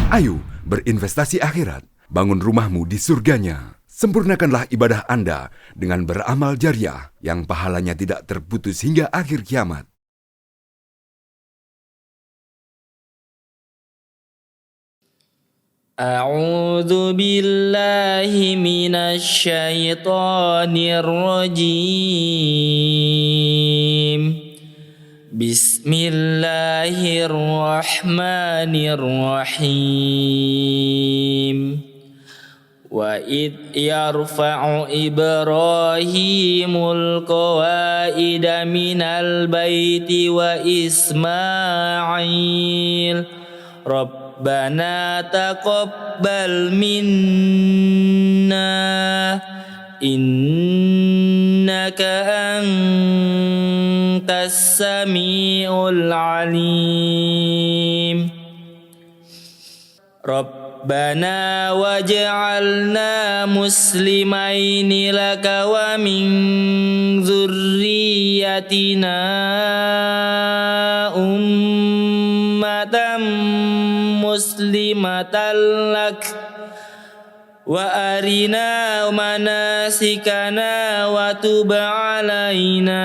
Ayo berinvestasi akhirat, bangun rumahmu di surganya. Sempurnakanlah ibadah Anda dengan beramal jariah yang pahalanya tidak terputus hingga akhir kiamat. A'udzu billahi minasy syaithanir rajim. Bismillahirrahmanirrahim. Wa id yarfa'u Ibrahimul qawaida minal baiti wa Ismail Rabbana taqabbal minna innaka antas samiul alim. Rabbana waj'alna muslimaini laka wa min dzurriyyatina ummatan muslimatan lak wa arina manasikana wa tub alaina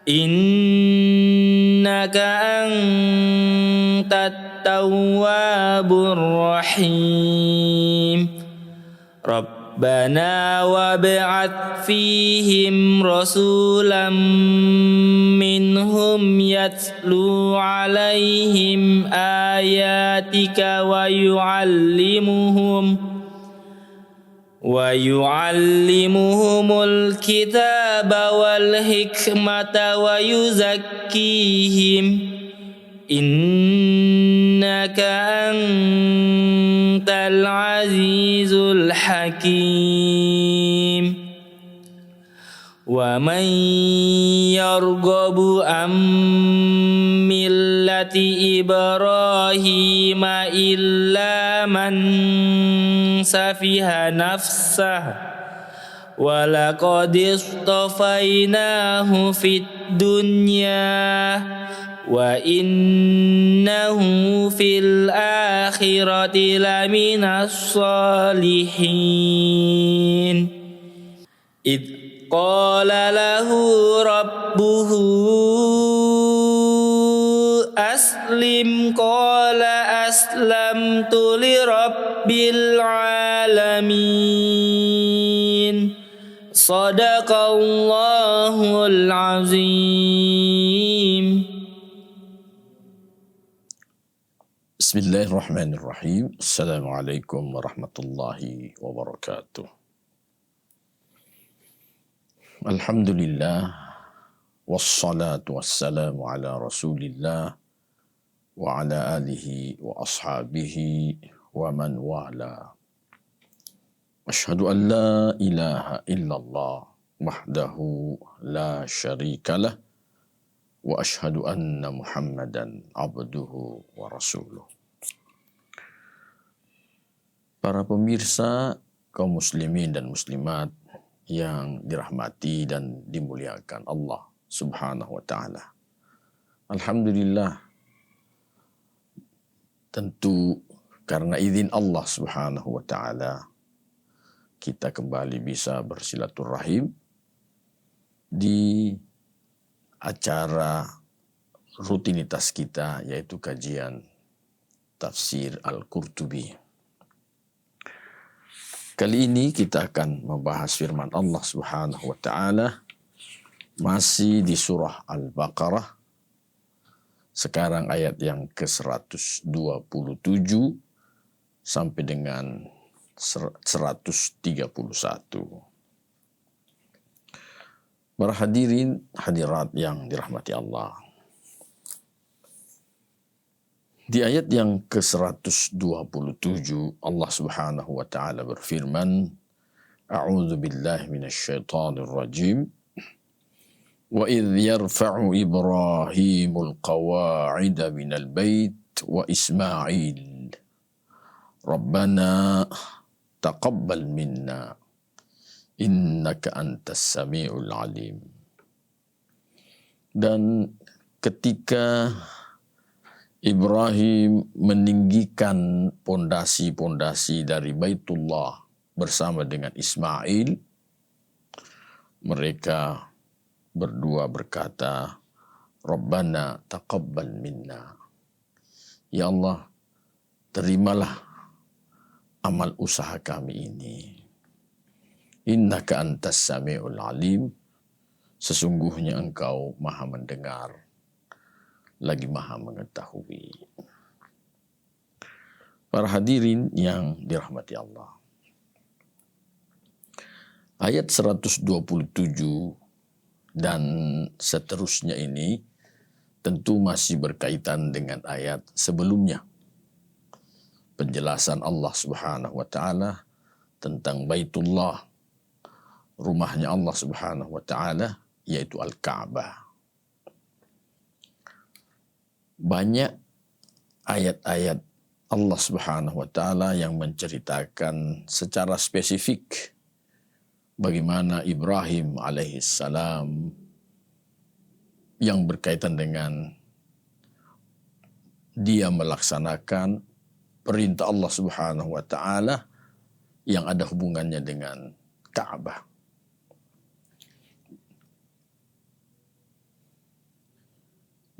innaka antat tawwabur rahim. Rabbana wab'ats fihim rasulam minhum yatlu alaihim ayatika wa yu'allimuhumul kitaba wal hikmata wa yuzakkihim innaka antal azizul hakim. Wa man yarghabu an millati Ibrahim illa man safiha nafsah wa laqad istafainahu fid dunya wa innahu fil akhirati laminas salihin. Id qala lahu rabbuhu aslim qala aslamtu li rabbil alamin. Sadaqallahul azim. Bismillahirrahmanirrahim. Assalamualaikum warahmatullahi wabarakatuh. Alhamdulillah, wassalatu wassalamu ala rasulillah wa ala alihi wa ashabihi wa man wala. Ashhadu an la ilaha illallah wahdahu la syarikalah wa ashhadu anna Muhammadan abduhu wa rasuluh. Para pemirsa, kaum muslimin dan muslimat yang dirahmati dan dimuliakan Allah Subhanahu wa taala. Alhamdulillah, tentu karena izin Allah Subhanahu wa taala kita kembali bisa bersilaturahim di acara rutinitas kita, yaitu kajian tafsir Al-Qurtubi. Kali ini kita akan membahas firman Allah Subhanahu wa taala masih di surah Al-Baqarah. Sekarang ayat yang ke-127 sampai dengan 131. Para hadirin hadirat yang dirahmati Allah. Di ayat yang ke-127 Allah Subhanahu wa taala berfirman, A'udzu billahi minasy syaithanir rajim. Wa idh yarfa'u Ibrahimul qawa'ida minal bait wa Ismail Rabbana taqabbal minna innaka antas samiul alim. Dan ketika Ibrahim meninggikan pondasi-pondasi dari Baitullah bersama dengan Ismail. Mereka berdua berkata, Rabbana taqabbal minna. Ya Allah, terimalah amal usaha kami ini. Innaka antas sami'ul alim. Sesungguhnya engkau maha mendengar, lagi maha mengetahui. Para hadirin yang dirahmati Allah. Ayat 127 dan seterusnya ini tentu masih berkaitan dengan ayat sebelumnya. Penjelasan Allah Subhanahu wa taala tentang Baitullah, rumahnya Allah Subhanahu wa taala, yaitu Al-Ka'bah. Banyak ayat-ayat Allah Subhanahu wa taala yang menceritakan secara spesifik bagaimana Ibrahim alaihissalam yang berkaitan dengan dia melaksanakan perintah Allah Subhanahu wa taala yang ada hubungannya dengan Ka'bah.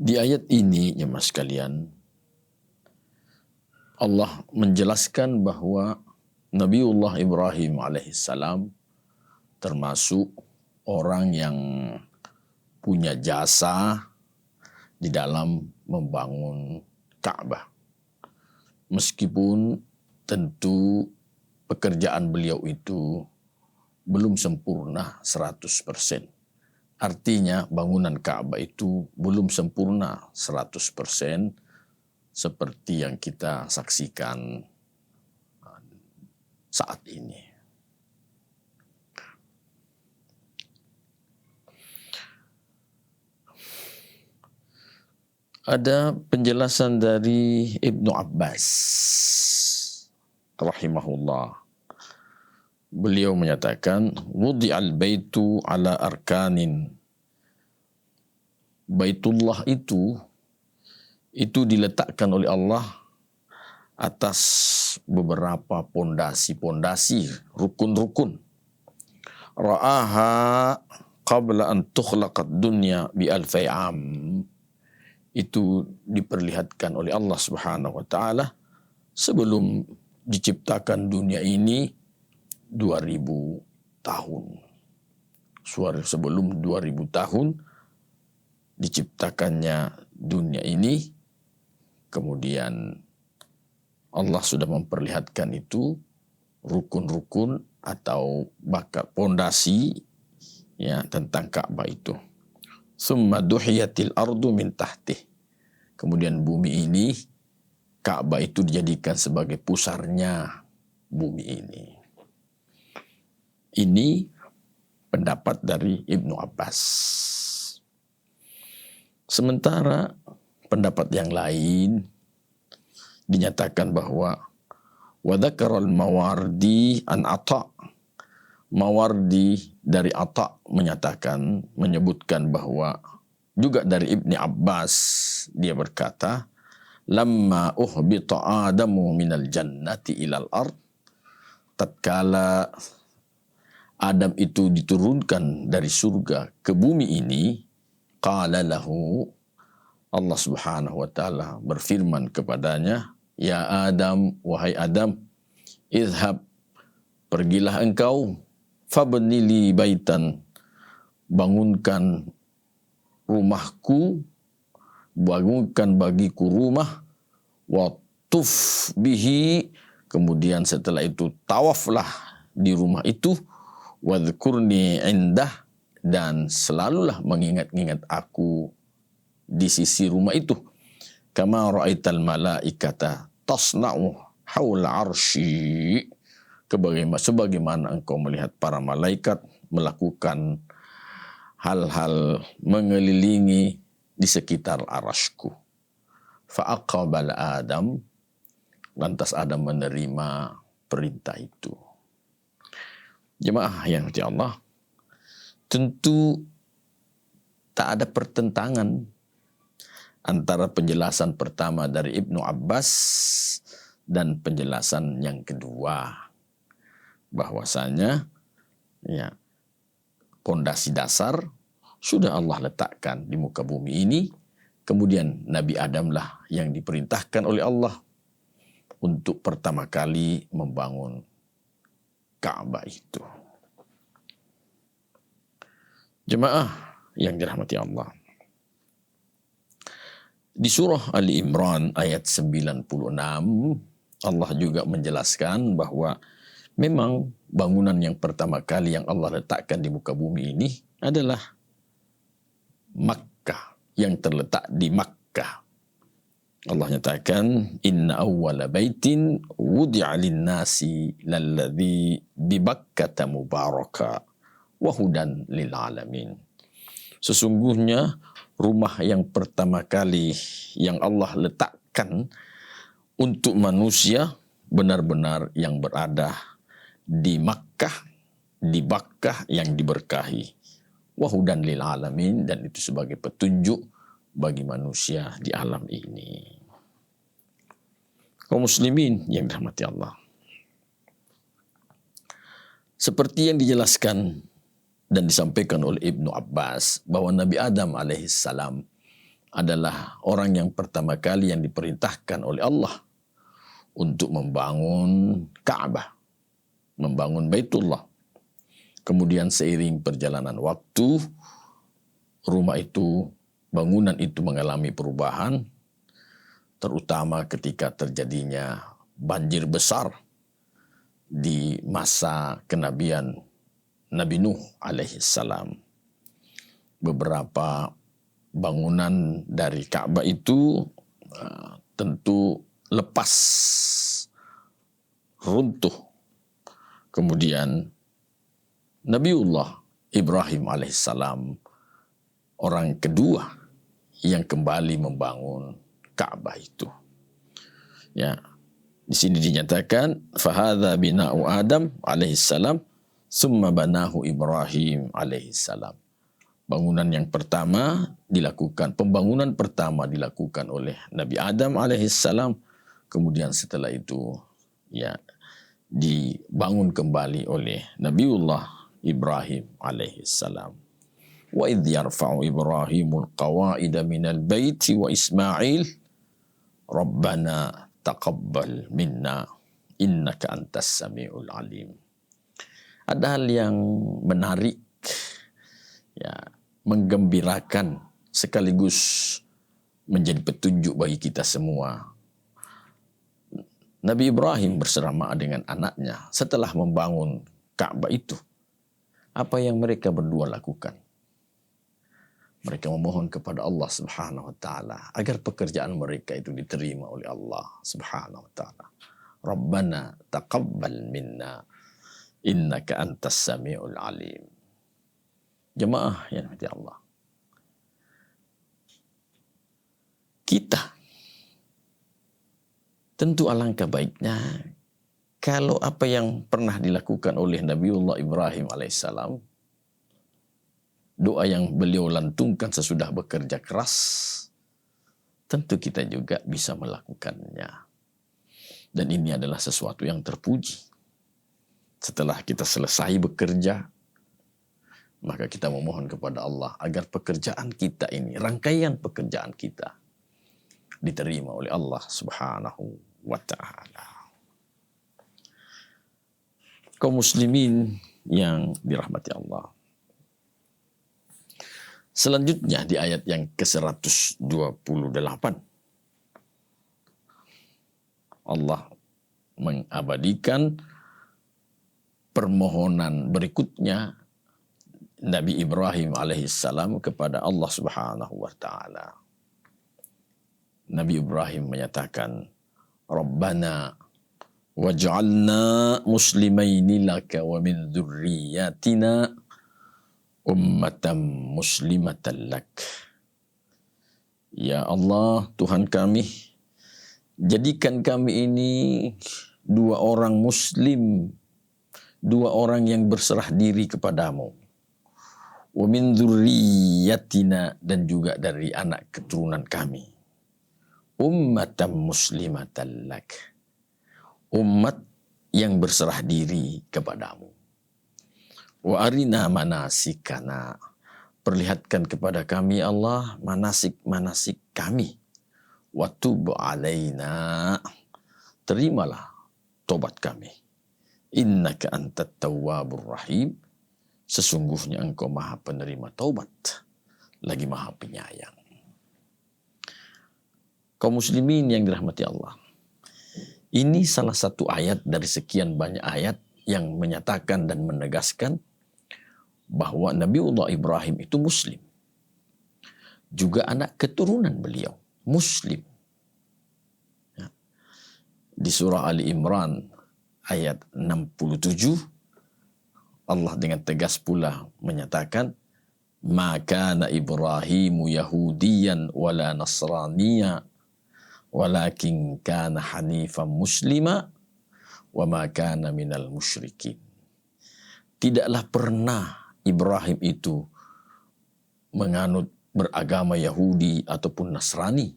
Di ayat ini, jemaah sekalian, Allah menjelaskan bahwa Nabiullah Ibrahim alaihissalam termasuk orang yang punya jasa di dalam membangun Ka'bah. Meskipun tentu pekerjaan beliau itu belum sempurna 100%. Artinya bangunan Ka'bah itu belum sempurna 100% seperti yang kita saksikan saat ini. Ada penjelasan dari Ibnu Abbas rahimahullah. Beliau menyatakan, wudi'al baitu ala arkanin. Baitullah itu diletakkan oleh Allah atas beberapa pondasi-pondasi, rukun-rukun. Ra'aha qabla an tukhlaqad dunya bi alfi am. Itu diperlihatkan oleh Allah Subhanahu wa taala sebelum diciptakan dunia ini 2000 tahun. Sebelum 2000 tahun diciptakannya dunia ini, kemudian Allah sudah memperlihatkan itu rukun-rukun atau pondasi ya tentang Ka'bah itu. Summa duhiyatil ardu min tahtih. Kemudian bumi ini, Ka'bah itu dijadikan sebagai pusarnya bumi ini. Ini pendapat dari Ibnu Abbas. Sementara pendapat yang lain dinyatakan bahwa wa dzakaral Mawardi an Atha. Mawardi dari Atha menyebutkan bahwa juga dari Ibni Abbas, dia berkata, lamma uhbita Adamu minal jannati ilal ard, tatkala Adam itu diturunkan dari surga ke bumi ini, qala lahu, Allah Subhanahu wa taala berfirman kepadanya, ya Adam, wahai Adam, izhab, pergilah engkau, fabnili baitan, bangunkan rumahku, bangunkan bagiku rumah, wa tuf bihi, kemudian setelah itu tawaflah di rumah itu, wadhkurni indah, dan selalulah mengingat-ingat aku di sisi rumah itu. Kama ra'aital malaikata tasna'u haula arsy, sebagaimana engkau melihat para malaikat melakukan hal-hal mengelilingi di sekitar arasku. Fa'aqabala Adam, lantas Adam menerima perintah itu. Jemaah yang dirahmati Allah, tentu tak ada pertentangan antara penjelasan pertama dari Ibnu Abbas dan penjelasan yang kedua, bahwasanya ya pondasi dasar sudah Allah letakkan di muka bumi ini, kemudian Nabi Adamlah yang diperintahkan oleh Allah untuk pertama kali membangun Ka'bah itu. Jemaah yang dirahmati Allah. Di surah Ali Imran ayat 96, Allah juga menjelaskan bahwa memang bangunan yang pertama kali yang Allah letakkan di muka bumi ini adalah Makkah, yang terletak di Makkah. Allah nyatakan, inna awwala baitin wudi'a lin-nasi lalladzi bi Bakkata mubaraka wa hudan lil alamin. Sesungguhnya rumah yang pertama kali yang Allah letakkan untuk manusia benar-benar yang berada di Makkah, di Bakkah yang diberkahi. Wahudan lil alamin, dan itu sebagai petunjuk bagi manusia di alam ini. Kaum muslimin yang dirahmati Allah. Seperti yang dijelaskan dan disampaikan oleh Ibnu Abbas bahwa Nabi Adam alaihissalam adalah orang yang pertama kali yang diperintahkan oleh Allah untuk membangun Ka'bah, membangun Baitullah. Kemudian seiring perjalanan waktu, rumah itu, bangunan itu mengalami perubahan, terutama ketika terjadinya banjir besar di masa kenabian Nabi Nuh alaihissalam. Beberapa bangunan dari Ka'bah itu tentu lepas, runtuh. Kemudian Nabiullah Ibrahim alaihissalam, orang kedua yang kembali membangun Ka'bah itu. Ya, di sini dinyatakan fahadza bina'u Adam alaihissalam summa banahu Ibrahim alaihissalam. Bangunan yang pertama dilakukan, pembangunan pertama dilakukan oleh Nabi Adam alaihissalam. Kemudian setelah itu ya dibangun kembali oleh Nabiullah Ibrahim alaihissalam. Wa idh yarfa'u Ibrahimul qawaida minal baiti wa Ismail Rabbana taqabbal minna innaka antas samiul alim. Ada hal yang menarik, ya, menggembirakan sekaligus menjadi petunjuk bagi kita semua. Nabi Ibrahim bersama dengan anaknya setelah membangun Ka'bah itu, apa yang mereka berdua lakukan? Mereka memohon kepada Allah Subhanahu wa taala agar pekerjaan mereka itu diterima oleh Allah Subhanahu wa taala. Rabbana taqabbal minna innaka antas samiul alim. Jemaah yang dirahmati Allah. Kita tentu alangkah baiknya kalau apa yang pernah dilakukan oleh Nabiullah Ibrahim alaihissalam, doa yang beliau lantungkan sesudah bekerja keras, tentu kita juga bisa melakukannya. Dan ini adalah sesuatu yang terpuji. Setelah kita selesai bekerja, maka kita memohon kepada Allah agar pekerjaan kita ini, rangkaian pekerjaan kita, diterima oleh Allah Subhanahu wa ta'ala. Kaum muslimin yang dirahmati Allah. Selanjutnya di ayat yang ke-128, Allah mengabadikan permohonan berikutnya Nabi Ibrahim alaihissalam kepada Allah Subhanahu wa ta'ala. Nabi Ibrahim menyatakan, Rabbana waj'alna muslimaini laka wa min dzurriyyatina ummatan muslimatan lak. Ya Allah, Tuhan kami, jadikan kami ini dua orang muslim, dua orang yang berserah diri kepadamu. Wa min dzurriyyatina, dan juga dari anak keturunan kami. ummatan muslimatan lak. Umat yang berserah diri kepadamu. Wa arina manasikana. Perlihatkan kepada kami Allah manasik-manasik kami. Wa tub alaina. Terimalah tobat kami. Innaka antat tawwabur rahim. Sesungguhnya engkau maha penerima taubat. Lagi maha penyayang. Kaum muslimin yang dirahmati Allah. Ini salah satu ayat dari sekian banyak ayat yang menyatakan dan menegaskan bahwa Nabiullah Ibrahim itu Muslim. Juga anak keturunan beliau, Muslim. Ya. Di surah Ali Imran ayat 67, Allah dengan tegas pula menyatakan, "Maka Ibrahimu Yahudiyan wala Nasraniya, walakin kana hanifan muslima wa ma kana minal musyrikin." Tidaklah pernah Ibrahim itu menganut beragama Yahudi ataupun Nasrani.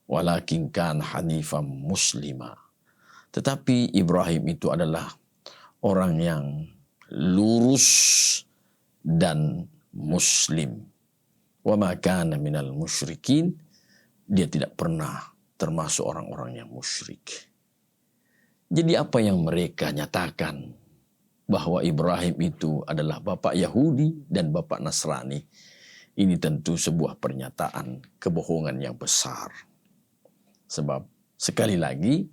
Walakin kana hanifan muslima. Tetapi Ibrahim itu adalah orang yang lurus dan muslim. Wa ma kana minal musyrikin. Dia tidak pernah termasuk orang-orang yang musyrik. Jadi apa yang mereka nyatakan bahwa Ibrahim itu adalah bapak Yahudi dan bapak Nasrani, ini tentu sebuah pernyataan kebohongan yang besar. Sebab sekali lagi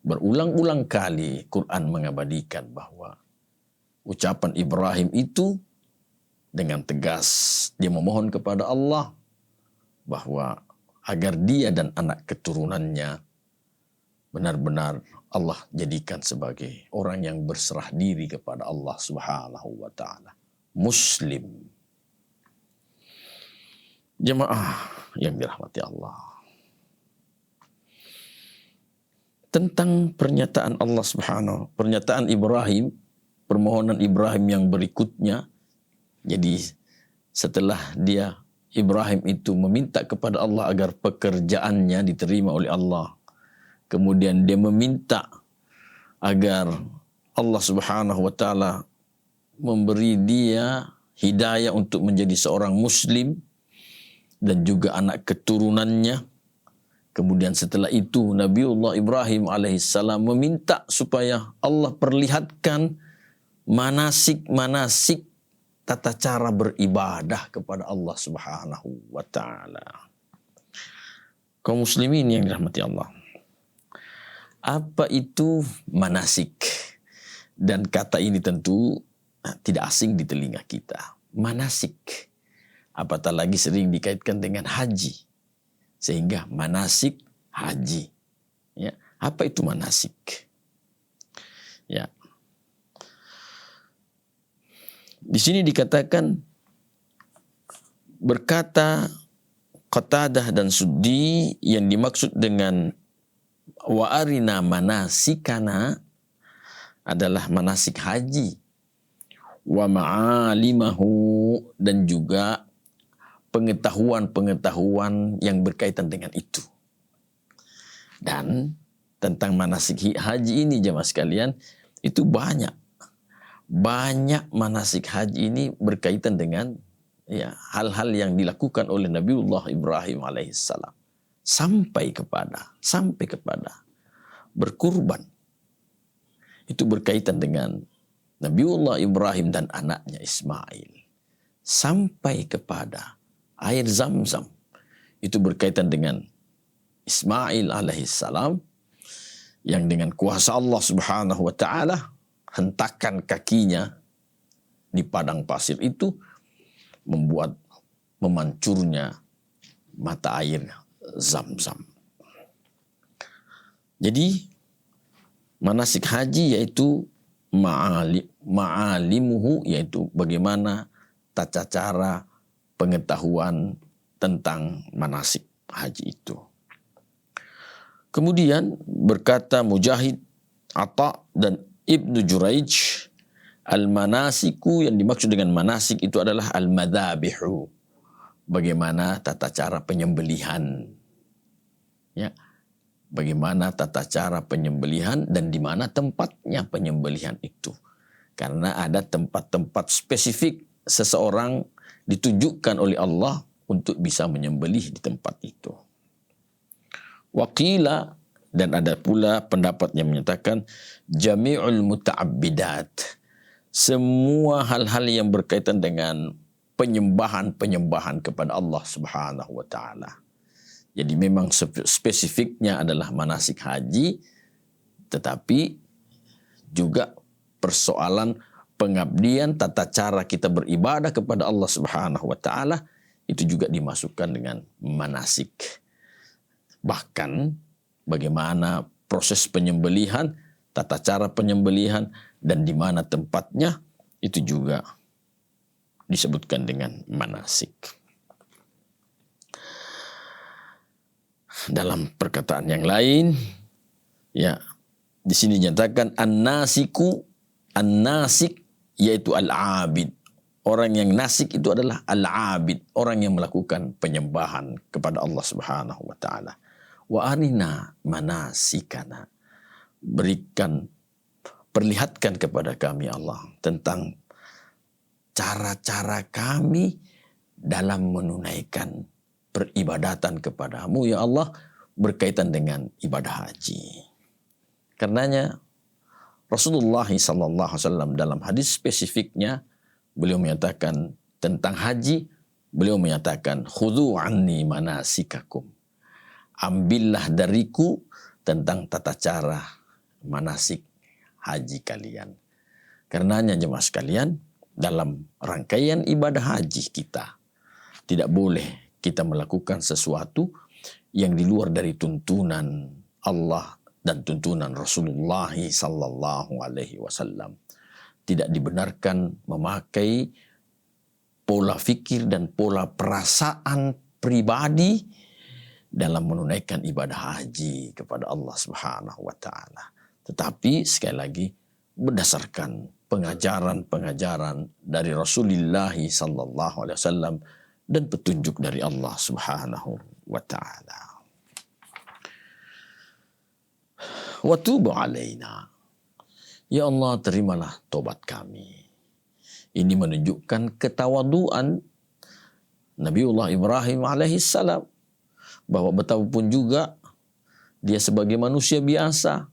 berulang-ulang kali Quran mengabadikan bahwa ucapan Ibrahim itu dengan tegas dia memohon kepada Allah bahwa agar dia dan anak keturunannya benar-benar Allah jadikan sebagai orang yang berserah diri kepada Allah Subhanahu wa taala. Muslim. Jemaah yang dirahmati Allah. Tentang pernyataan Allah Subhanahu, pernyataan Ibrahim, permohonan Ibrahim yang berikutnya. Jadi setelah Ibrahim itu meminta kepada Allah agar pekerjaannya diterima oleh Allah. Kemudian dia meminta agar Allah Subhanahu wa taala memberi dia hidayah untuk menjadi seorang muslim dan juga anak keturunannya. Kemudian setelah itu Nabiullah Ibrahim alaihissalam meminta supaya Allah perlihatkan manasik-manasik tata cara beribadah kepada Allah Subhanahu wa taala. Kaum muslimin yang dirahmati Allah. Apa itu manasik? Dan kata ini tentu tidak asing di telinga kita. Manasik. Apatah lagi sering dikaitkan dengan haji. Sehingga manasik haji. Ya, apa itu manasik? Ya. Di sini dikatakan berkata Qatadah dan Suddi yang dimaksud dengan wa arina manasikana adalah manasik haji, wa ma'alimahu dan juga pengetahuan-pengetahuan yang berkaitan dengan itu. Dan tentang manasik haji ini jemaah sekalian itu banyak manasik haji ini berkaitan dengan hal-hal yang dilakukan oleh Nabiullah Ibrahim alaihissalam sampai kepada berkurban. Itu berkaitan dengan Nabiullah Ibrahim dan anaknya Ismail sampai kepada air Zam-Zam. Itu berkaitan dengan Ismail alaihissalam yang dengan kuasa Allah Subhanahu wa taala hentakan kakinya di padang pasir itu membuat memancurnya mata air Zam-Zam. Jadi manasik haji yaitu ma'alimuhu, yaitu bagaimana tata cara pengetahuan tentang manasik haji itu. Kemudian berkata Mujahid, Atha dan Ibnu Juraij, al-manasiku yang dimaksud dengan manasik itu adalah al-madzabihu. Bagaimana tata cara penyembelihan. Ya, bagaimana tata cara penyembelihan dan di mana tempatnya penyembelihan itu. Karena ada tempat-tempat spesifik seseorang ditujukan oleh Allah untuk bisa menyembelih di tempat itu. Waqila, dan ada pula pendapat yang menyatakan jami'ul muta'abbidat. Semua hal-hal yang berkaitan dengan penyembahan kepada Allah Subhanahu wa taala. Jadi memang spesifiknya adalah manasik haji, tetapi juga persoalan pengabdian, tata cara kita beribadah kepada Allah Subhanahu wa taala itu juga dimasukkan dengan manasik. Bahkan bagaimana proses penyembelihan, tata cara penyembelihan, dan di mana tempatnya itu juga disebutkan dengan manasik. Dalam perkataan yang lain, ya, di sini dinyatakan an-nasik yaitu al-abid. Orang yang nasik itu adalah al-abid, orang yang melakukan penyembahan kepada Allah Subhanahu wa taala. Wa arina manasikana. Perlihatkan kepada kami Allah tentang cara-cara kami dalam menunaikan peribadatan kepadamu ya Allah berkaitan dengan ibadah haji. Karenanya Rasulullah SAW dalam hadis spesifiknya beliau menyatakan tentang haji, beliau menyatakan khudhu anni manasikakum. Ambillah dariku tentang tata cara manasik haji kalian. Karenanya jemaah sekalian, dalam rangkaian ibadah haji kita tidak boleh kita melakukan sesuatu yang di luar dari tuntunan Allah dan tuntunan Rasulullah sallallahu alaihi wasallam. Tidak dibenarkan memakai pola fikir dan pola perasaan pribadi dalam menunaikan ibadah haji kepada Allah Subhanahu wa taala. Tetapi sekali lagi berdasarkan pengajaran-pengajaran dari Rasulullah sallallahu alaihi wasallam dan petunjuk dari Allah Subhanahu wa taala. Wa tub alaina. Ya Allah, terimalah tobat kami. Ini menunjukkan ketawaduan Nabiullah Ibrahim alaihissalam, bahwa betapapun juga dia sebagai manusia biasa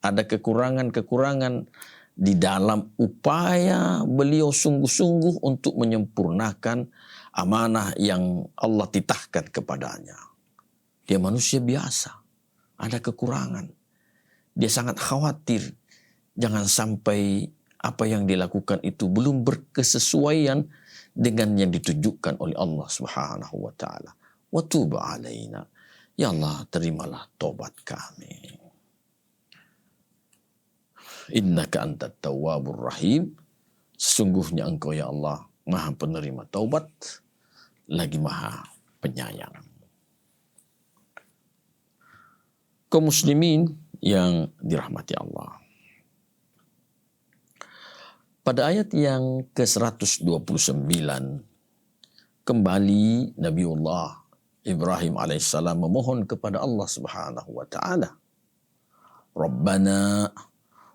ada kekurangan-kekurangan di dalam upaya beliau sungguh-sungguh untuk menyempurnakan amanah yang Allah titahkan kepadanya. Dia manusia biasa, ada kekurangan. Dia sangat khawatir jangan sampai apa yang dilakukan itu belum berkesesuaian dengan yang ditujukan oleh Allah Subhanahu wa taala. Wa tub alaina. Ya Allah, terimalah tobat kami. Innaka antat tawwabur rahim. Sesungguhnya Engkau ya Allah Maha penerima taubat lagi Maha penyayang. Kaum muslimin yang dirahmati Allah. Pada ayat yang ke-129 kembali Nabiullah Ibrahim alaihissalam memohon kepada Allah Subhanahu wa taala. Rabbana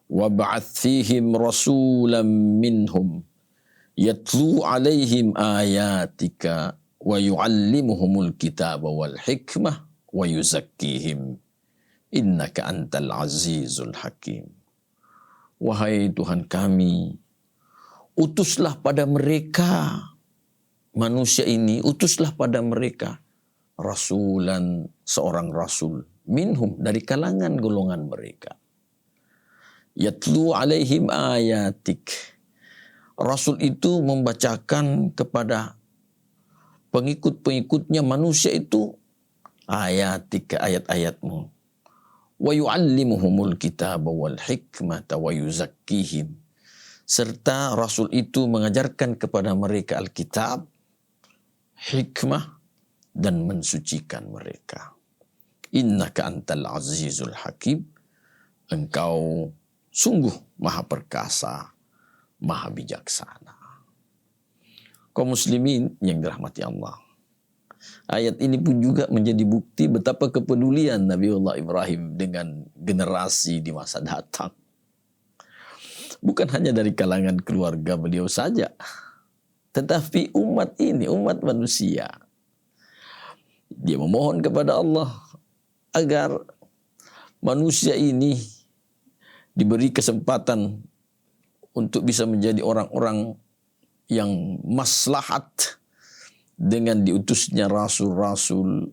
wab'ath fihim rasulan minhum yatlu alaihim ayatika wa yu'allimuhumul kitaba wal hikmah wa yuzakkihim innaka antal azizul hakim. Wahai Tuhan kami, utuslah pada mereka manusia ini, utuslah pada mereka rasulan, seorang rasul minhum, dari kalangan golongan mereka. Yatlu alaihim ayatik. Rasul itu membacakan kepada pengikut-pengikutnya manusia itu ayatik, ayat-ayatmu. Wa yu'allimuhumul kitaba wal hikmata wa yuzakkihim. Serta Rasul itu mengajarkan kepada mereka Alkitab, hikmah, dan mensucikan mereka. Innaka antal azizul hakim. Engkau sungguh maha perkasa, maha bijaksana. Kaum muslimin yang dirahmati Allah. Ayat ini pun juga menjadi bukti betapa kepedulian Nabiullah Ibrahim dengan generasi di masa datang. Bukan hanya dari kalangan keluarga beliau saja, tetapi umat ini, umat manusia. Dia memohon kepada Allah agar manusia ini diberi kesempatan untuk bisa menjadi orang-orang yang maslahat dengan diutusnya rasul-rasul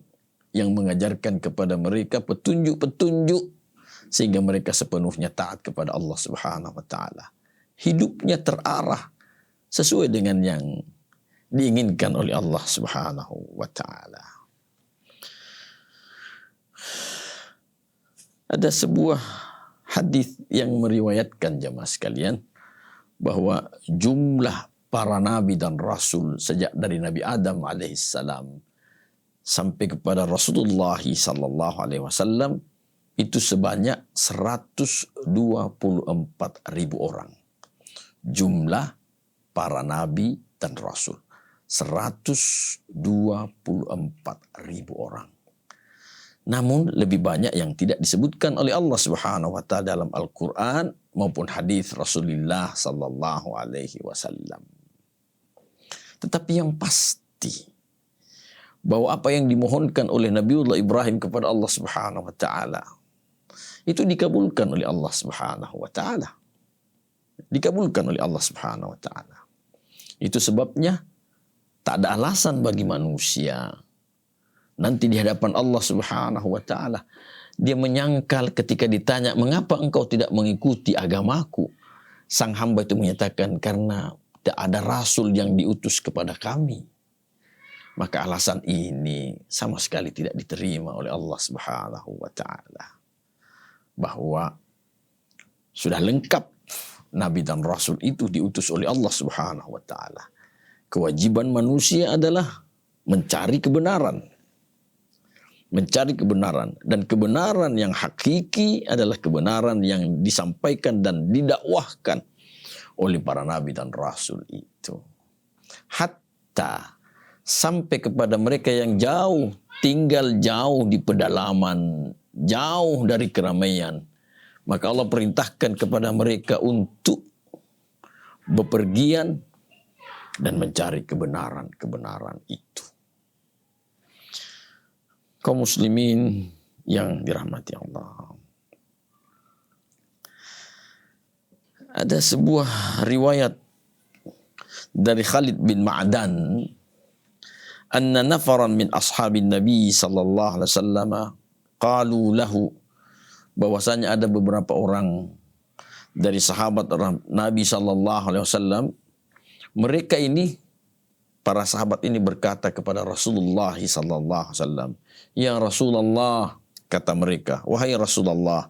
yang mengajarkan kepada mereka petunjuk-petunjuk sehingga mereka sepenuhnya taat kepada Allah Subhanahu wa taala. Hidupnya terarah sesuai dengan yang diinginkan oleh Allah Subhanahu wa taala. Ada sebuah hadis yang meriwayatkan jemaah sekalian bahwa jumlah para nabi dan rasul sejak dari Nabi Adam alaihissalam sampai kepada Rasulullah sallallahu alaihi wasallam itu sebanyak 124.000 orang. Jumlah para nabi dan rasul 124.000 orang. Namun lebih banyak yang tidak disebutkan oleh Allah Subhanahu wa taala dalam Al-Qur'an maupun hadis Rasulullah sallallahu alaihi wasallam. Tetapi yang pasti bahwa apa yang dimohonkan oleh Nabiullah Ibrahim kepada Allah Subhanahu wa taala itu dikabulkan oleh Allah Subhanahu wa taala. Dikabulkan oleh Allah Subhanahu wa taala. Itu sebabnya tak ada alasan bagi manusia nanti di hadapan Allah Subhanahu wa taala dia menyangkal ketika ditanya, "Mengapa engkau tidak mengikuti agamaku?" Sang hamba itu menyatakan, "Karena tidak ada rasul yang diutus kepada kami." Maka alasan ini sama sekali tidak diterima oleh Allah Subhanahu wa taala. Bahwa sudah lengkap nabi dan rasul itu diutus oleh Allah Subhanahu wa taala. Kewajiban manusia adalah mencari kebenaran. Mencari kebenaran, dan kebenaran yang hakiki adalah kebenaran yang disampaikan dan didakwahkan oleh para nabi dan rasul itu. Hatta sampai kepada mereka yang jauh, tinggal jauh di pedalaman, jauh dari keramaian. Maka Allah perintahkan kepada mereka untuk bepergian dan mencari kebenaran-kebenaran itu. Kaum muslimin yang dirahmati Allah. Ada sebuah riwayat dari Khalid bin Ma'dan, anna nafaran min ashabin Nabi sallallahu alaihi wasallam qalu lahu, bahwasanya ada beberapa orang dari sahabat Nabi sallallahu alaihi wasallam, mereka ini, para sahabat ini berkata kepada Rasulullah sallallahu alaihi wasallam, "Ya Rasulullah," kata mereka, "wahai Rasulullah,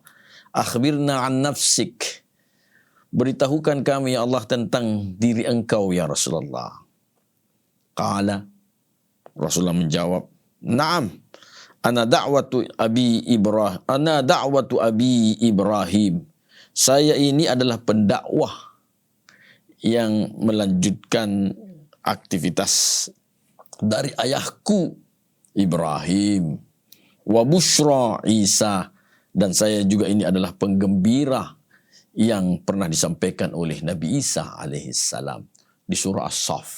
akhbirna an nafsik." Beritahukan kami ya Allah tentang diri engkau ya Rasulullah. Qala, Rasulullah menjawab, "Na'am, ana da'watu abi Ibrahim. Saya ini adalah pendakwah yang melanjutkan aktivitas dari ayahku Ibrahim, wa bushra Isa, dan saya juga ini adalah penggembira yang pernah disampaikan oleh Nabi Isa alaihissalam di surah As-Saff.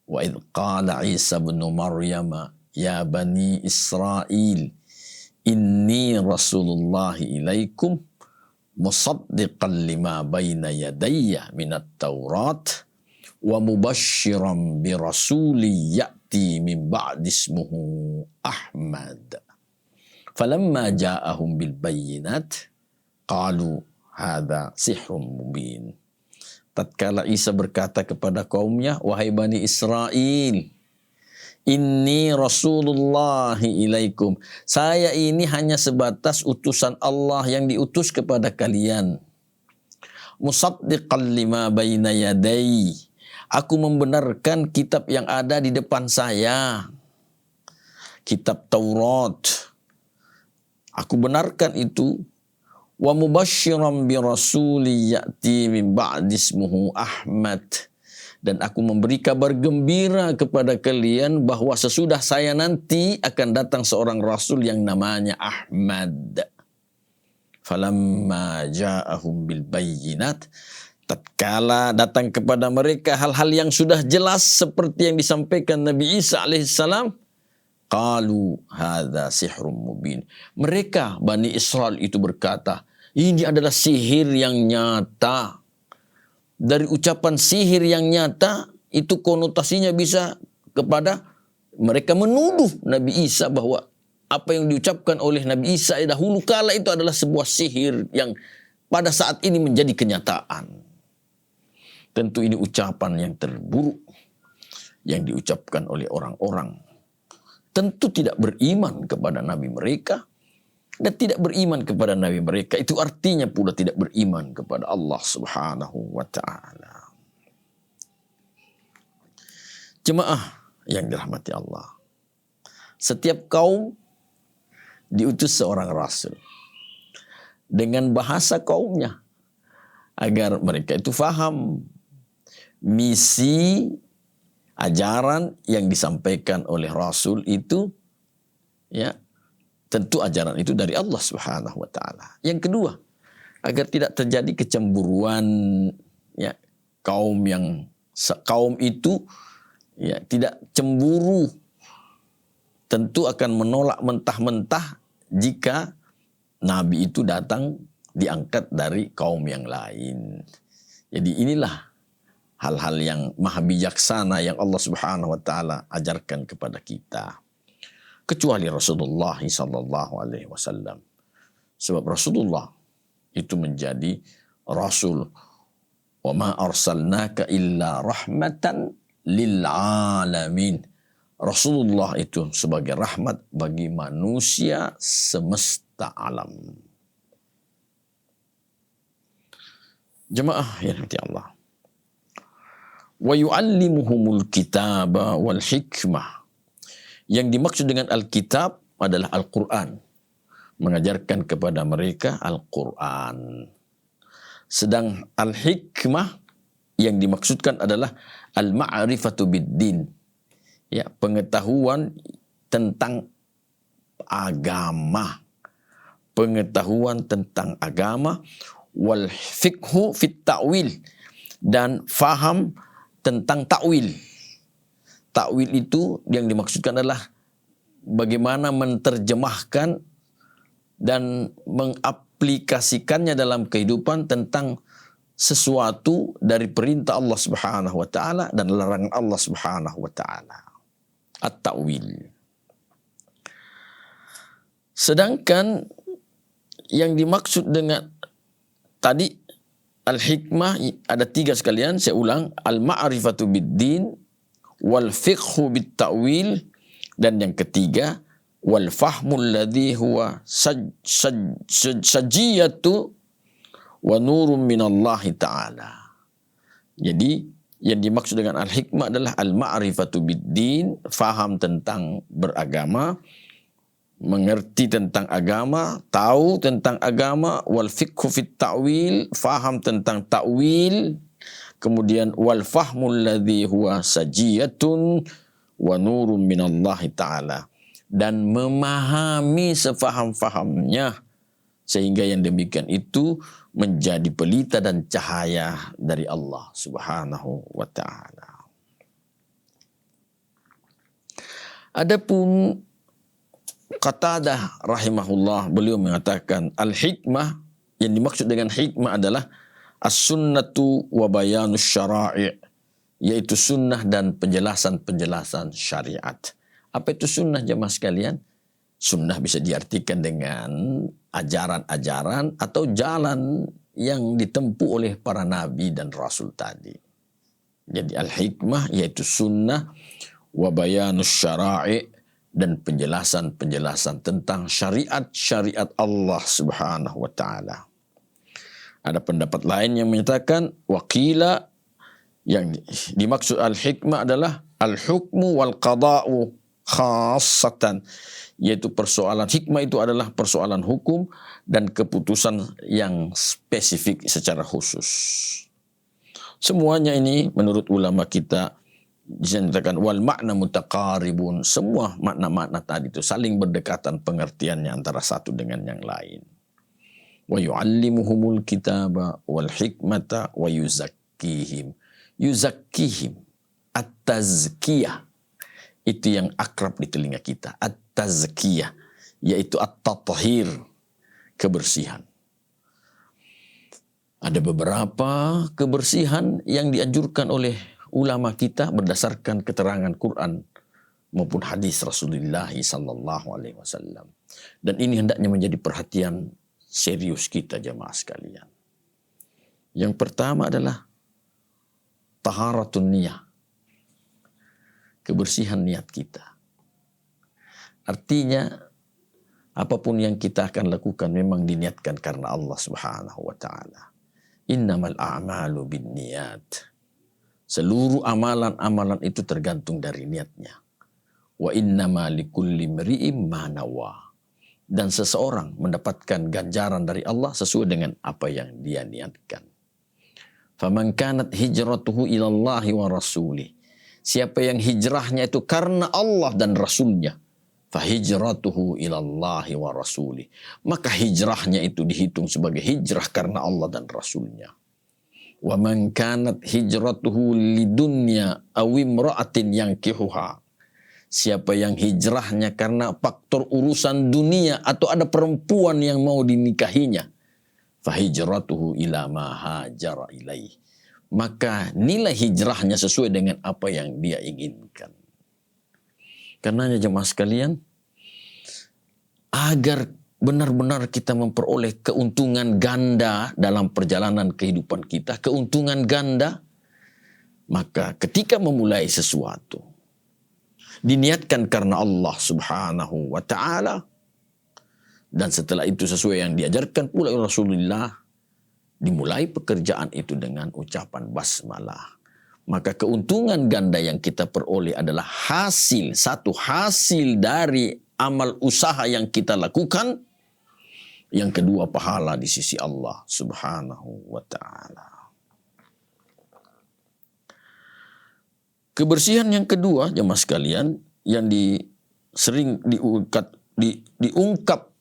Wa idh qala Isa bin Maryam ya bani Israel inni Rasulullah ilaikum musaddiqan lima baina yadayya minat Taurat wa mubashiran bi rasuli ya'ti min ba'di ismuhu Ahmad. Falamma ja'ahum bil bayyinat qalu hadza sihrun mubin." Tatkala Isa berkata kepada kaumnya, "Wahai Bani Israel, inni Rasulullah ilaikum. Saya ini hanya sebatas utusan Allah yang diutus kepada kalian. Musaddiqan lima baina yadai. Aku membenarkan kitab yang ada di depan saya. Kitab Taurat. Aku benarkan itu. Wa mubashiran bi rasuli ya'ti min ba'di ismuhu Ahmad. Dan aku memberi kabar gembira kepada kalian bahwa sesudah saya nanti akan datang seorang Rasul yang namanya Ahmad. Falamma ja'ahum bil bayyinat, tatkala datang kepada mereka hal-hal yang sudah jelas seperti yang disampaikan Nabi Isa alaihissalam, qalu hadza sihrun mubin. Mereka Bani Israel itu berkata, ini adalah sihir yang nyata. Dari ucapan sihir yang nyata itu konotasinya bisa kepada mereka menuduh Nabi Isa bahwa apa yang diucapkan oleh Nabi Isa dahulu kala itu adalah sebuah sihir yang pada saat ini menjadi kenyataan. Tentu ini ucapan yang terburuk yang diucapkan oleh orang-orang. Tentu tidak beriman kepada Nabi mereka dan tidak beriman kepada Nabi mereka. Itu artinya pula tidak beriman kepada Allah Subhanahu wa ta'ala. Jemaah yang dirahmati Allah. Setiap kaum diutus seorang rasul dengan bahasa kaumnya agar mereka itu faham misi ajaran yang disampaikan oleh rasul itu, ya, tentu ajaran itu dari Allah Subhanahu wa taala. Yang kedua, agar tidak terjadi kecemburuan, ya, kaum itu ya tidak cemburu, tentu akan menolak mentah-mentah jika nabi itu datang diangkat dari kaum yang lain. Jadi inilah hal-hal yang maha bijaksana yang Allah Subhanahu wa taala ajarkan kepada kita. Kecuali Rasulullah sallallahu alaihi wasallam. Sebab Rasulullah itu menjadi rasul. Wa ma arsalnaka illa rahmatan lil alamin. Rasulullah itu sebagai rahmat bagi manusia semesta alam. Jemaah yang dirahmati Allah. Wa yu'allimuhumul kitaba wal hikmah. Yang dimaksud dengan Alkitab adalah Al-Quran. Mengajarkan kepada mereka Al-Quran. Sedang Al-Hikmah yang dimaksudkan adalah Al-Ma'rifatu bid-din. Ya, pengetahuan tentang agama. Pengetahuan tentang agama. Wal fiqhu fit ta'wil. Dan faham tentang ta'wil. Takwil itu yang dimaksudkan adalah bagaimana menerjemahkan dan mengaplikasikannya dalam kehidupan tentang sesuatu dari perintah Allah Subhanahu wa taala dan larangan Allah Subhanahu wa taala. At-ta'wil. Sedangkan yang dimaksud dengan tadi al-hikmah ada 3 sekalian, saya ulang, al-ma'rifatu bid-din, wal fiqhu bit ta'wil, dan yang ketiga wal fahmul ladzi huwa sajiyatu wa nurun minallahi ta'ala. Jadi yang dimaksud dengan al-hikmah adalah al-ma'rifatu bid-din, faham tentang beragama, mengerti tentang agama, tahu tentang agama, wal fiqhu fit ta'wil, faham tentang ta'wil. Kemudian wal fahmul ladzi huwa sajiyatun wa nurun minallahi ta'ala, dan memahami sefaham-fahamnya sehingga yang demikian itu menjadi pelita dan cahaya dari Allah Subhanahu wa taala. Adapun Qatadah rahimahullah, beliau mengatakan al-hikmah, yang dimaksud dengan hikmah adalah as-sunnatu wa bayanus syara'i', yaitu sunnah dan penjelasan-penjelasan syariat. Apa itu sunnah jemaah sekalian? Sunnah bisa diartikan dengan ajaran-ajaran atau jalan yang ditempuh oleh para nabi dan rasul tadi. Jadi al-hikmah yaitu sunnah, wa bayanus syara'i', dan penjelasan-penjelasan tentang syariat-syariat Allah Subhanahu wa taala. Ada pendapat lain yang menyatakan waqila, yang dimaksud al-hikmah adalah al-hukmu wal qada'u khassatan, yaitu persoalan hikmah itu adalah persoalan hukum dan keputusan yang spesifik secara khusus. Semuanya ini menurut ulama kita disebutkan wal makna mutaqaribun. Semua makna-makna tadi itu saling berdekatan pengertiannya antara satu dengan yang lain. Wa yu'allimuhumul kitaba wal hikmata wa yuzakkihim. Yuzakkihim. At-tazkiyah. Itu yang akrab di telinga kita. At-tazkiyah. Yaitu at-tathhir. Kebersihan. Ada beberapa kebersihan yang dianjurkan oleh ulama kita berdasarkan keterangan Quran maupun hadis Rasulullah sallallahu alaihi wasallam. Dan ini hendaknya menjadi perhatian serius kita jemaah sekalian. Yang pertama adalah taharatun niyah. Kebersihan niat kita. Artinya apapun yang kita akan lakukan memang diniatkan karena Allah Subhanahu wa taala. Innamal a'malu binniyat. Seluruh amalan-amalan itu tergantung dari niatnya. Wa innama likulli imri'in ma nawa. Dan seseorang mendapatkan ganjaran dari Allah sesuai dengan apa yang dia niatkan. Faman kanat hijratuhu ilallahi wa rasulih. Siapa yang hijrahnya itu karena Allah dan Rasulnya. Fahijratuhu ilallahi wa rasulih. Maka hijrahnya itu dihitung sebagai hijrah karena Allah dan Rasulnya. Wa man kanat hijratuhu lidunya aw imra'atin yankihuha. Siapa yang hijrahnya karena faktor urusan dunia atau ada perempuan yang mau dinikahinya, fahijratuhu ila ma hajara ilaih. Maka nilai hijrahnya sesuai dengan apa yang dia inginkan. Karenanya jemaah sekalian, agar benar-benar kita memperoleh keuntungan ganda dalam perjalanan kehidupan kita, keuntungan ganda, maka ketika memulai sesuatu, diniatkan karena Allah Subhanahu wa ta'ala, dan setelah itu sesuai yang diajarkan pula oleh Rasulullah, dimulai pekerjaan itu dengan ucapan basmalah. Maka keuntungan ganda yang kita peroleh adalah satu hasil dari amal usaha yang kita lakukan. Yang kedua, pahala di sisi Allah Subhanahu wa ta'ala. Kebersihan yang kedua, jemaah sekalian, yang sering diungkap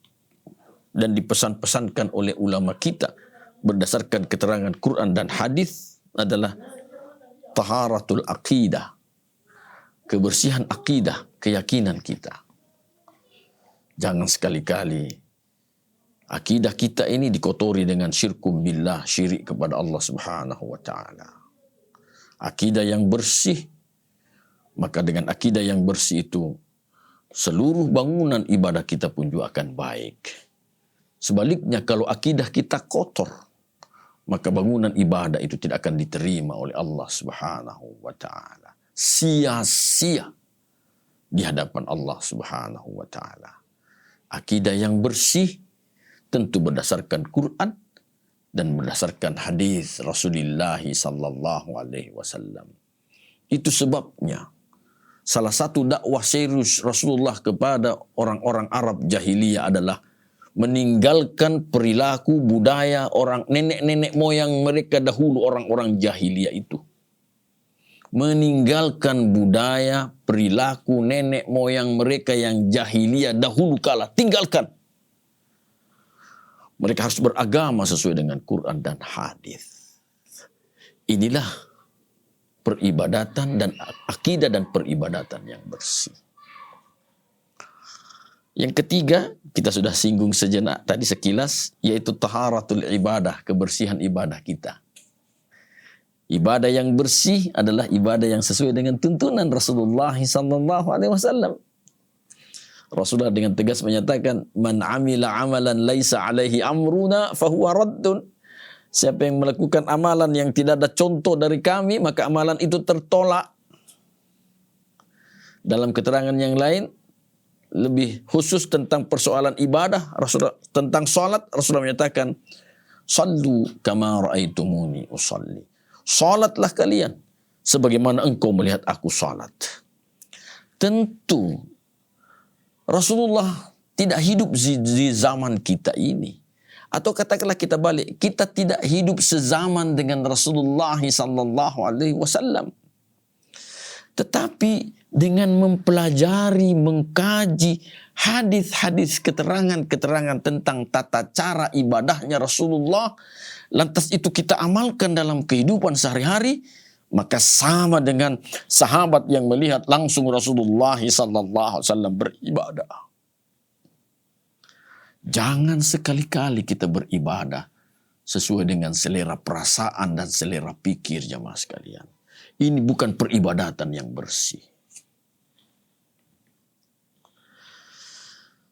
dan dipesan-pesankan oleh ulama kita berdasarkan keterangan Quran dan hadis adalah taharatul aqidah. Kebersihan akidah, keyakinan kita. Jangan sekali-kali akidah kita ini dikotori dengan syirkum billah, syirik kepada Allah Subhanahu wa ta'ala. Akidah yang bersih, maka dengan akidah yang bersih itu seluruh bangunan ibadah kita pun juga akan baik. Sebaliknya kalau akidah kita kotor, maka bangunan ibadah itu tidak akan diterima oleh Allah Subhanahu wa ta'ala. Sia-sia di hadapan Allah Subhanahu wa ta'ala. Akidah yang bersih tentu berdasarkan Quran dan berdasarkan hadis Rasulullah sallallahu alaihi wasallam. Itu sebabnya salah satu dakwah serius Rasulullah kepada orang-orang Arab jahiliyah adalah meninggalkan perilaku budaya orang nenek-nenek moyang mereka dahulu, orang-orang jahiliyah itu. Meninggalkan budaya, perilaku nenek moyang mereka yang jahiliyah dahulu kala. Tinggalkan. Mereka harus beragama sesuai dengan Quran dan hadis. Inilah peribadatan dan akidah dan peribadatan yang bersih. Yang ketiga, kita sudah singgung sejenak tadi sekilas, yaitu taharatul ibadah, kebersihan ibadah kita. Ibadah yang bersih adalah ibadah yang sesuai dengan tuntunan Rasulullah SAW. Rasulullah dengan tegas menyatakan, "Man amila amalan laisa alaihi amruna fahuwa raddun." Siapa yang melakukan amalan yang tidak ada contoh dari kami, maka amalan itu tertolak. Dalam keterangan yang lain, lebih khusus tentang persoalan ibadah, Rasulullah tentang salat, Rasulullah menyatakan, "Sallu kama ra'aitumuni usalli." Salatlah kalian sebagaimana engkau melihat aku salat. Tentu Rasulullah tidak hidup di zaman kita ini. Atau katakanlah kita balik, kita tidak hidup sezaman dengan Rasulullah sallallahu alaihi wasallam. Tetapi dengan mempelajari, mengkaji hadis-hadis, keterangan-keterangan tentang tata cara ibadahnya Rasulullah, lantas itu kita amalkan dalam kehidupan sehari-hari, maka sama dengan sahabat yang melihat langsung Rasulullah sallallahu alaihi wasallam beribadah. Jangan sekali-kali kita beribadah sesuai dengan selera perasaan dan selera pikir, jamaah sekalian. Ini bukan peribadatan yang bersih.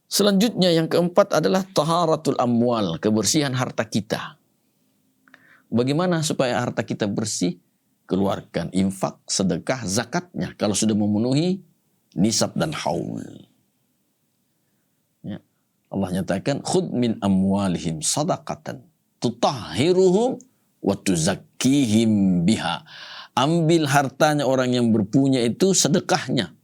Selanjutnya yang keempat adalah taharatul amwal, kebersihan harta kita. Bagaimana supaya harta kita bersih? Keluarkan infak, sedekah, zakatnya kalau sudah memenuhi nisab dan haul. Ya. Allah nyatakan, khud min amwalihim sadaqatan tutahhiruhum wa tuzakkihim biha. Ambil hartanya orang yang berpunya itu sedekahnya,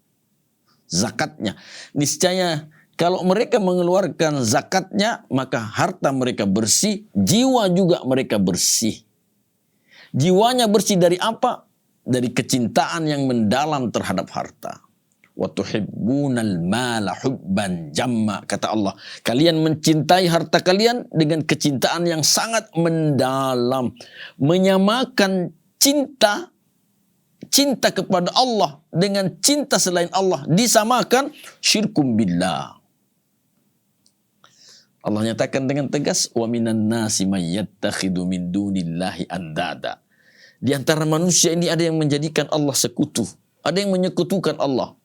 zakatnya. Niscaya kalau mereka mengeluarkan zakatnya, maka harta mereka bersih, jiwa juga mereka bersih. Jiwanya bersih dari apa? Dari kecintaan yang mendalam terhadap harta. Wa tuhibbunal mala hubban jamma, kata Allah. Kalian mencintai harta kalian dengan kecintaan yang sangat mendalam. Menyamakan cinta kepada Allah dengan cinta selain Allah disamakan syirkum billah. Allah nyatakan dengan tegas, wa minan nasi may yattakhidhu min dunillahi andada. Di antara manusia ini ada yang menjadikan Allah sekutu, ada yang menyekutukan Allah.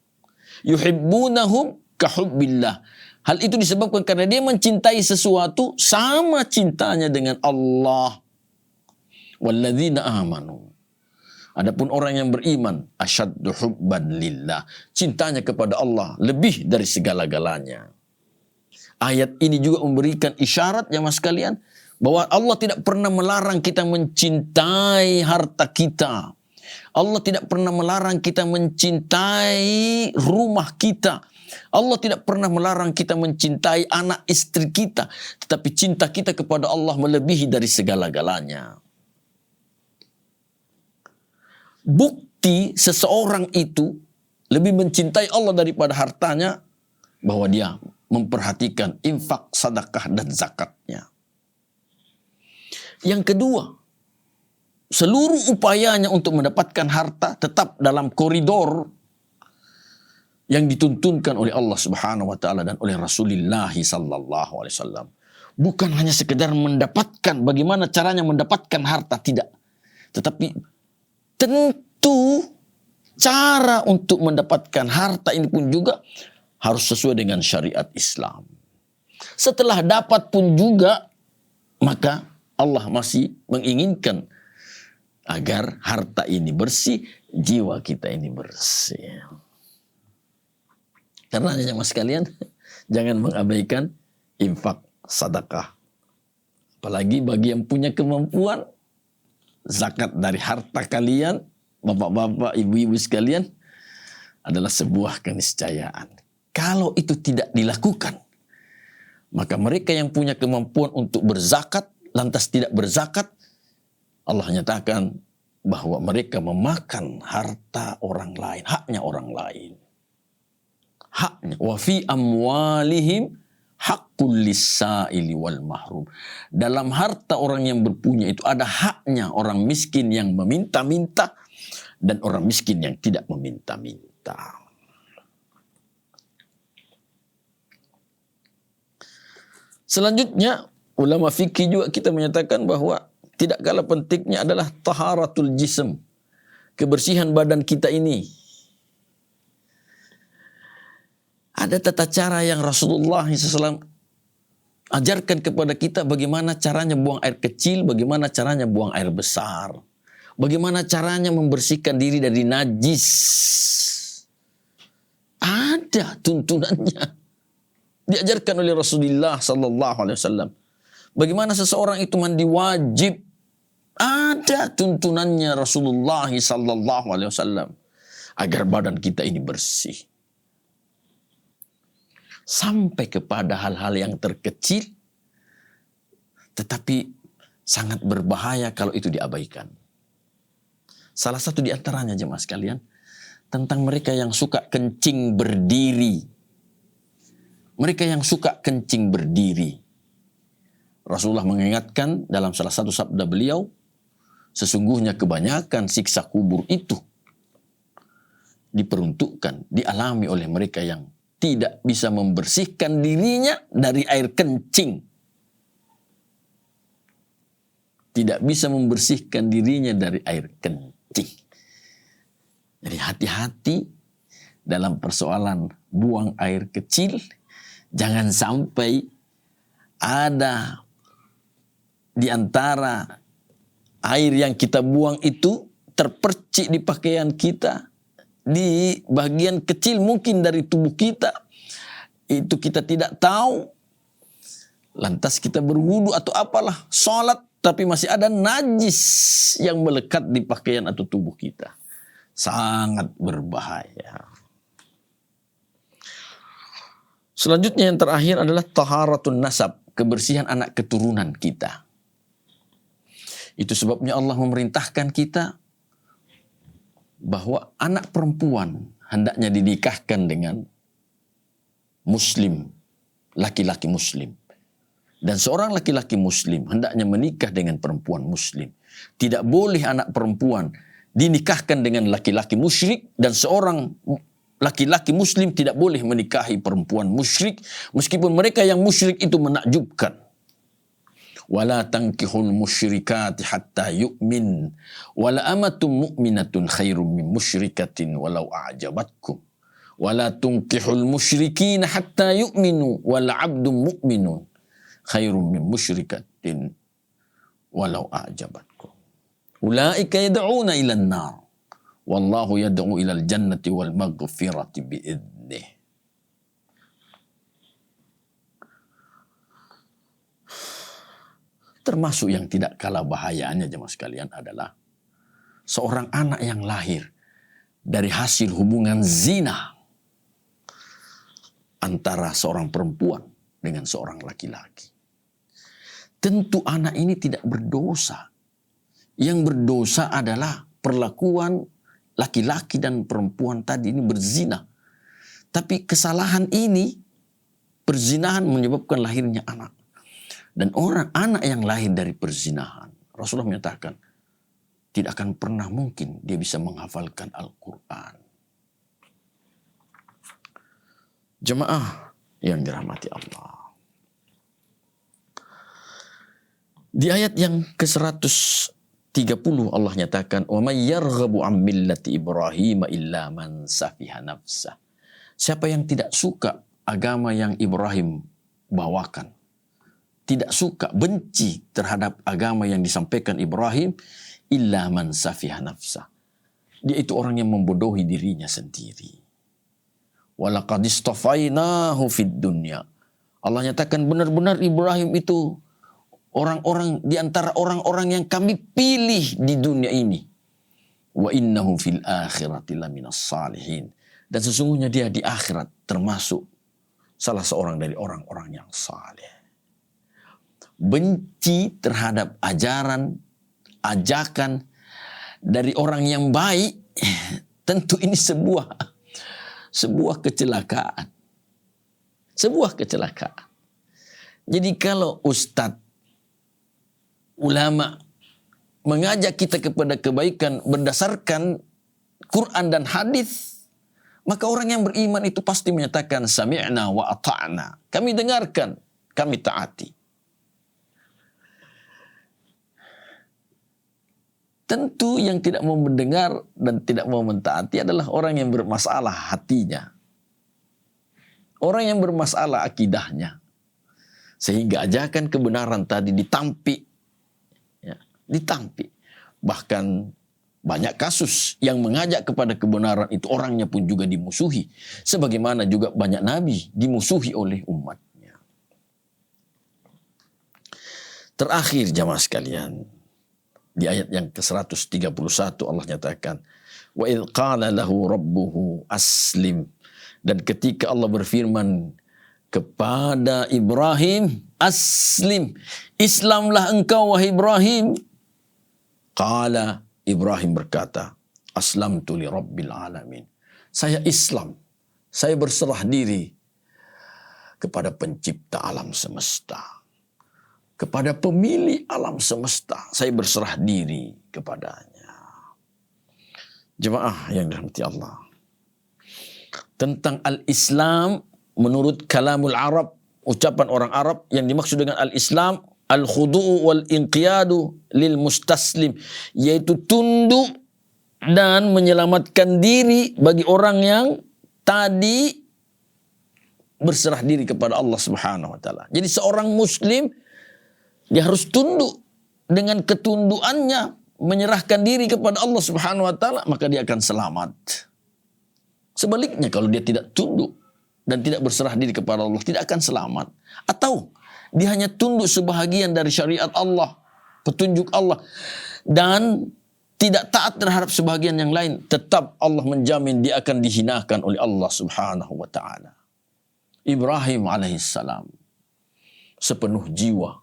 Yuhibbunahum kahubbillah. Hal itu disebabkan karena dia mencintai sesuatu sama cintanya dengan Allah. Walladzina amanu. Adapun orang yang beriman, asyaddu hubban lillah. Cintanya kepada Allah lebih dari segala-galanya. Ayat ini juga memberikan isyarat, jamaah sekalian, bahwa Allah tidak pernah melarang kita mencintai harta kita. Allah tidak pernah melarang kita mencintai rumah kita. Allah tidak pernah melarang kita mencintai anak istri kita. Tetapi cinta kita kepada Allah melebihi dari segala-galanya. Bukti seseorang itu lebih mencintai Allah daripada hartanya, bahwa dia memperhatikan infak, sedekah, dan zakatnya. Yang kedua, seluruh upayanya untuk mendapatkan harta tetap dalam koridor yang dituntunkan oleh Allah Subhanahu wa taala dan oleh Rasulullah sallallahu alaihi wasallam. Bukan hanya sekedar mendapatkan, bagaimana caranya mendapatkan harta, tidak. Tetapi tentu cara untuk mendapatkan harta ini pun juga harus sesuai dengan syariat Islam. Setelah dapat pun juga, maka Allah masih menginginkan agar harta ini bersih, jiwa kita ini bersih. Karena jemaah sekalian, jangan mengabaikan infak, sedekah. Apalagi bagi yang punya kemampuan, zakat dari harta kalian, bapak-bapak, ibu-ibu sekalian, adalah sebuah keniscayaan. Kalau itu tidak dilakukan, maka mereka yang punya kemampuan untuk berzakat, lantas tidak berzakat, Allah nyatakan bahwa mereka memakan harta orang lain, haknya orang lain. Haknya. Wa fi amwalihim haqqul lis-sa'ili wal mahrum. Dalam harta orang yang berpunya itu ada haknya orang miskin yang meminta-minta dan orang miskin yang tidak meminta-minta. Selanjutnya, ulama fikih juga kita menyatakan bahwa tidak kalah pentingnya adalah taharatul jism, kebersihan badan kita ini. Ada tata cara yang Rasulullah SAW ajarkan kepada kita bagaimana caranya buang air kecil, bagaimana caranya buang air besar. Bagaimana caranya membersihkan diri dari najis. Ada tuntunannya. Diajarkan oleh Rasulullah SAW. Bagaimana seseorang itu mandi wajib. Ada tuntunannya Rasulullah SAW. Agar badan kita ini bersih. Sampai kepada hal-hal yang terkecil. Tetapi sangat berbahaya kalau itu diabaikan. Salah satu di antaranya jemaah sekalian, tentang mereka yang suka kencing berdiri. Mereka yang suka kencing berdiri. Rasulullah mengingatkan dalam salah satu sabda beliau, sesungguhnya kebanyakan siksa kubur itu diperuntukkan, dialami oleh mereka yang tidak bisa membersihkan dirinya dari air kencing. Tidak bisa membersihkan dirinya dari air kencing. Jadi hati-hati dalam persoalan buang air kecil. Jangan sampai ada di antara air yang kita buang itu terpercik di pakaian kita, di bagian kecil mungkin dari tubuh kita. Itu kita tidak tahu. Lantas kita berwudu atau apalah, sholat, tapi masih ada najis yang melekat di pakaian atau tubuh kita. Sangat berbahaya. Selanjutnya yang terakhir adalah taharatun nasab, kebersihan anak keturunan kita. Itu sebabnya Allah memerintahkan kita bahwa anak perempuan hendaknya dinikahkan dengan muslim, laki-laki muslim. Dan seorang laki-laki muslim hendaknya menikah dengan perempuan muslim. Tidak boleh anak perempuan dinikahkan dengan laki-laki musyrik, dan seorang laki-laki muslim tidak boleh menikahi perempuan musyrik, meskipun mereka yang musyrik itu menakjubkan. Wala tankihul musyrikati hatta yu'min, wala amatum mu'minatun khairum min musyrikatin walau a'jabatkum. Wala tunkihul musyrikina hatta yu'minu, wala abdum mu'minun khairum min musyrikatin walau a'jabatkum. Ulaika yad'una ila an-nar wallahu yad'u ila al-jannati wal maghfirati bi'idnih. Termasuk yang tidak kalah bahayanya jemaah sekalian adalah seorang anak yang lahir dari hasil hubungan zina antara seorang perempuan dengan seorang laki-laki. Tentu anak ini tidak berdosa. Yang berdosa adalah perlakuan laki-laki dan perempuan tadi ini berzina. Tapi kesalahan ini, perzinahan menyebabkan lahirnya anak. Dan anak yang lahir dari perzinahan, Rasulullah menyatakan, tidak akan pernah mungkin dia bisa menghafalkan Al-Quran. Jemaah yang dirahmati Allah. Di ayat yang ke-130 Allah nyatakan, "Wa may yarghabu 'an millati Ibrahim illa man safiha nafsah." Siapa yang tidak suka agama yang Ibrahim bawakan, tidak suka, benci terhadap agama yang disampaikan Ibrahim, illa man safiha nafsah. Dia itu orang yang membodohi dirinya sendiri. Walaqad istafainahu fid dunya. Allah nyatakan benar-benar Ibrahim itu orang-orang di antara orang-orang yang kami pilih di dunia ini. Wa innahu fil akhirati laminas salihin. Dan sesungguhnya dia di akhirat termasuk salah seorang dari orang-orang yang saleh. Benci terhadap ajaran, ajakan dari orang yang baik, tentu ini sebuah kecelakaan. Sebuah kecelakaan. Jadi kalau ustadz, ulama mengajak kita kepada kebaikan berdasarkan Quran dan hadis, maka orang yang beriman itu pasti menyatakan sami'na wa ata'na. Kami dengarkan, kami taati. Tentu yang tidak mau mendengar dan tidak mau mentaati adalah orang yang bermasalah hatinya. Orang yang bermasalah akidahnya. Sehingga ajakan kebenaran tadi ditampi. Ya, ditampi. Bahkan banyak kasus yang mengajak kepada kebenaran itu orangnya pun juga dimusuhi. Sebagaimana juga banyak nabi dimusuhi oleh umatnya. Terakhir jamaah sekalian. Di ayat yang ke-131 Allah nyatakan, wa idh qala lahu rabbuhu aslim. Dan ketika Allah berfirman kepada Ibrahim, aslim, Islamlah engkau wahai Ibrahim. Qala, Ibrahim berkata, aslamtu li rabbil alamin. Saya Islam, saya berserah diri kepada pencipta alam semesta, kepada pemilik alam semesta. Saya berserah diri kepadanya. Jemaah yang dirahmati Allah, tentang al-Islam menurut kalamul Arab, ucapan orang Arab, yang dimaksud dengan al-Islam al-khudu'u wal-inqiyadu lil mustaslim, yaitu tunduk dan menyelamatkan diri bagi orang yang tadi berserah diri kepada Allah Subhanahu wa taala. Jadi seorang muslim dia harus tunduk, dengan ketundukannya menyerahkan diri kepada Allah Subhanahu wa taala, maka dia akan selamat. Sebaliknya kalau dia tidak tunduk dan tidak berserah diri kepada Allah, tidak akan selamat. Atau dia hanya tunduk sebahagian dari syariat Allah, petunjuk Allah, dan tidak taat terhadap sebahagian yang lain, tetap Allah menjamin dia akan dihinakan oleh Allah Subhanahu wa taala. Ibrahim alaihissalam sepenuh jiwa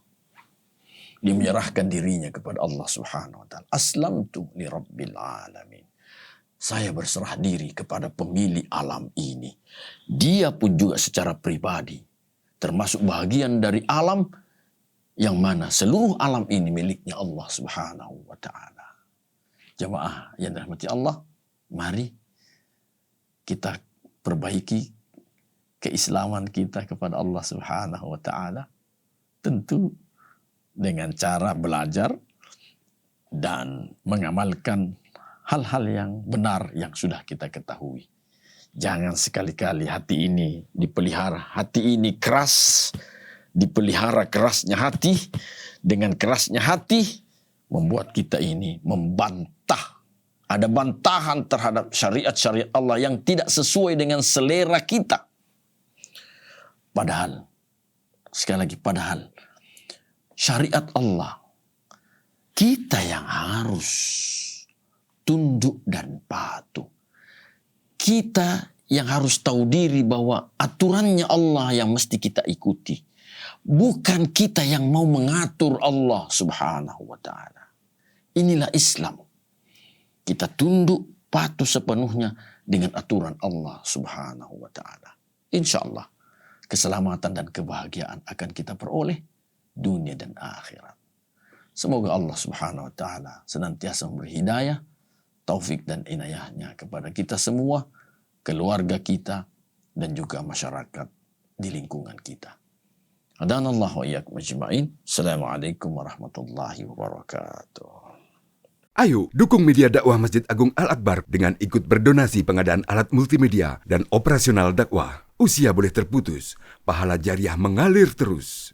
dia menyerahkan dirinya kepada Allah Subhanahu wa taala. Aslamtu li rabbil alamin. Saya berserah diri kepada pemilik alam ini. Dia pun juga secara pribadi termasuk bahagian dari alam yang mana seluruh alam ini miliknya Allah Subhanahu wa taala. Jemaah yang dirahmati Allah, mari kita perbaiki keislaman kita kepada Allah Subhanahu wa taala, tentu dengan cara belajar dan mengamalkan hal-hal yang benar yang sudah kita ketahui. Jangan sekali-kali hati ini dipelihara, hati ini keras, dipelihara kerasnya hati. Dengan kerasnya hati membuat kita ini membantah. Ada bantahan terhadap syariat-syariat Allah yang tidak sesuai dengan selera kita. Padahal, sekali lagi, padahal syariat Allah kita yang harus tunduk dan patuh. Kita yang harus tahu diri bahwa aturannya Allah yang mesti kita ikuti. Bukan kita yang mau mengatur Allah Subhanahu wa taala. Inilah Islam. Kita tunduk patuh sepenuhnya dengan aturan Allah Subhanahu wa taala. Insyaallah keselamatan dan kebahagiaan akan kita peroleh dunia dan akhirat. Semoga Allah Subhanahu wa taala senantiasa memberi hidayah, taufik dan inayahnya kepada kita semua, keluarga kita, dan juga masyarakat di lingkungan kita. Hadanallahu wa iyyakum ajma'in. Assalamualaikum warahmatullahi wabarakatuh. Ayo, dukung media dakwah Masjid Agung Al-Akbar dengan ikut berdonasi pengadaan alat multimedia dan operasional dakwah. Usia boleh terputus, pahala jariah mengalir terus.